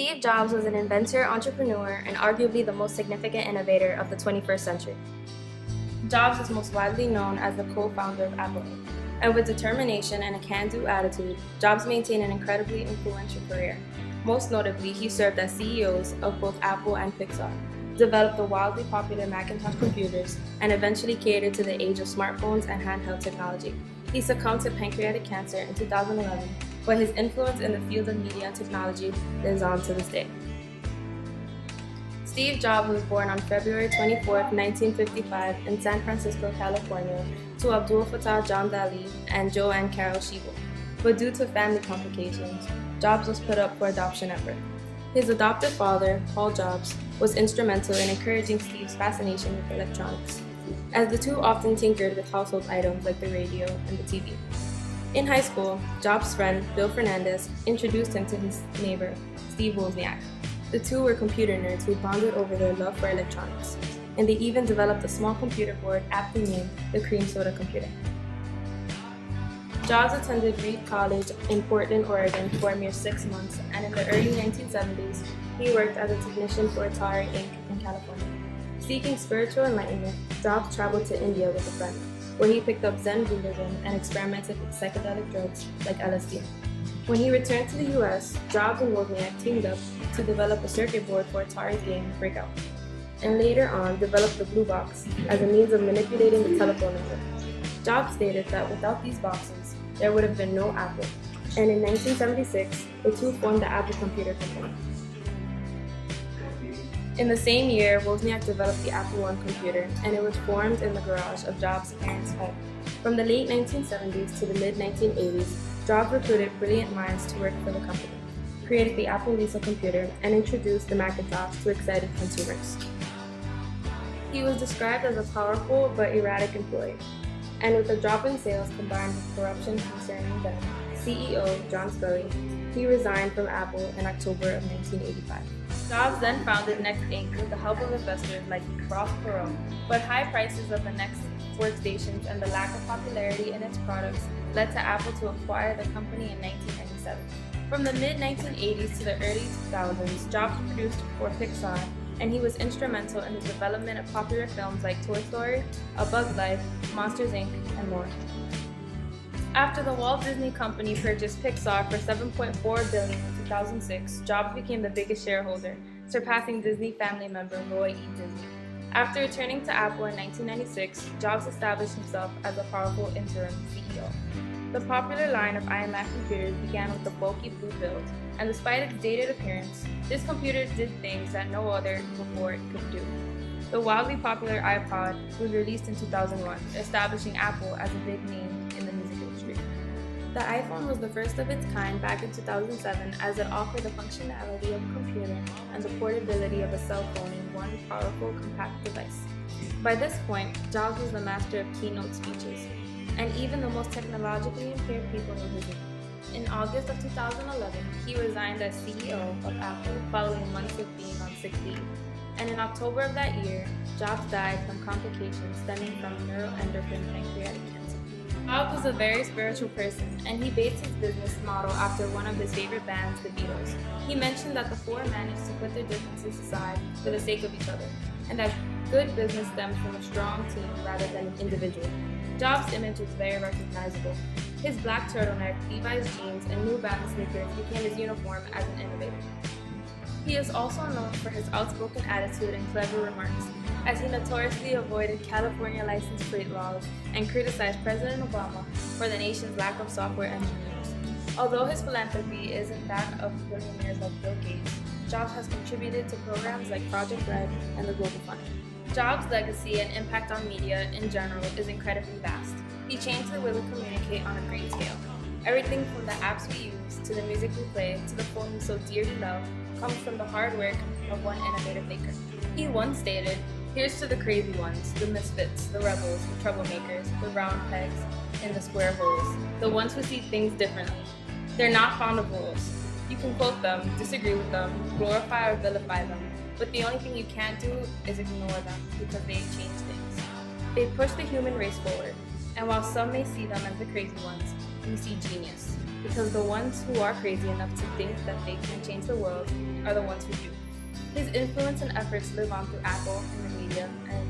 Steve Jobs was an inventor, entrepreneur, and arguably the most significant innovator of the 21st century. Jobs is most widely known as the co-founder of Apple Inc. And with determination and a can-do attitude, Jobs maintained an incredibly influential career. Most notably, he served as CEOs of both Apple and Pixar, developed the wildly popular Macintosh computers, and eventually catered to the age of smartphones and handheld technology. He succumbed to pancreatic cancer in 2011, but his influence in the field of media and technology lives on to this day. Steve Jobs was born on February 24, 1955 in San Francisco, California, to Abdul Fattah John Dali and Joanne Carol Schiebel. But due to family complications, Jobs was put up for adoption at birth. His adoptive father, Paul Jobs, was instrumental in encouraging Steve's fascination with electronics, as the two often tinkered with household items like the radio and the TV. In high school, Jobs' friend, Bill Fernandez, introduced him to his neighbor, Steve Wozniak. The two were computer nerds who bonded over their love for electronics, and they even developed a small computer board aptly named the Cream Soda Computer. Jobs attended Reed College in Portland, Oregon for a mere 6 months, and in the early 1970s, he worked as a technician for Atari Inc. in California. Seeking spiritual enlightenment, Jobs traveled to India with a friend, where he picked up Zen Buddhism and experimented with psychedelic drugs like LSD. When he returned to the US, Jobs and Wozniak teamed up to develop a circuit board for Atari's game Breakout, and later on developed the Blue Box as a means of manipulating the telephone network. Jobs stated that without these boxes, there would have been no Apple, and in 1976, the two formed the Apple Computer Company. In the same year, Wozniak developed the Apple I computer, and it was formed in the garage of Jobs' parents' home. From the late 1970s to the mid-1980s, Jobs recruited brilliant minds to work for the company, created the Apple Lisa computer, and introduced the Macintosh to excited consumers. He was described as a powerful but erratic employee, and with a drop in sales combined with corruption concerning then CEO John Sculley, he resigned from Apple in October of 1985. Jobs then founded Next Inc. with the help of investors like Ross Perot, but high prices of the Next workstations and the lack of popularity in its products led to Apple to acquire the company in 1997. From the mid-1980s to the early 2000s, Jobs produced for Pixar, and he was instrumental in the development of popular films like Toy Story, A Bug's Life, Monsters Inc., and more. After the Walt Disney Company purchased Pixar for $7.4 billion in 2006, Jobs became the biggest shareholder, surpassing Disney family member Roy E. Disney. After returning to Apple in 1996, Jobs established himself as a powerful interim CEO. The popular line of iMac computers began with the bulky blue build, and despite its dated appearance, this computer did things that no other before it could do. The wildly popular iPod was released in 2001, establishing Apple as a big name in the music industry. The iPhone was the first of its kind back in 2007, as it offered the functionality of a computer and the portability of a cell phone in one powerful, compact device. By this point, Jobs was the master of keynote speeches, and even the most technologically impaired people knew his name. In August of 2011, he resigned as CEO of Apple following months of being on sick leave. And in October of that year, Jobs died from complications stemming from neuroendocrine pancreatic cancer. Jobs was a very spiritual person, and he based his business model after one of his favorite bands, the Beatles. He mentioned that the four managed to put their differences aside for the sake of each other, and that good business stems from a strong team rather than an individual. Jobs' image was very recognizable. His black turtleneck, Levi's jeans, and New Balance sneakers became his uniform as an innovator. He is also known for his outspoken attitude and clever remarks, as he notoriously avoided California license plate laws and criticized President Obama for the nation's lack of software engineers. Although his philanthropy isn't that of billionaires like Bill Gates, Jobs has contributed to programs like Project Red and the Global Fund. Jobs' legacy and impact on media in general is incredibly vast. He changed the way we communicate on a great scale. Everything from the apps we use, to the music we play, to the phone we so dearly love, comes from the hard work of one innovative thinker. He once stated, "Here's to the crazy ones, the misfits, the rebels, the troublemakers, the round pegs in the square holes, the ones who see things differently. They're not fond of rules. You can quote them, disagree with them, glorify or vilify them, but the only thing you can't do is ignore them because they change things. They push the human race forward, and while some may see them as the crazy ones, we see genius, because the ones who are crazy enough to think that they can change the world are the ones who do. His influence and efforts live on through Apple and the media, and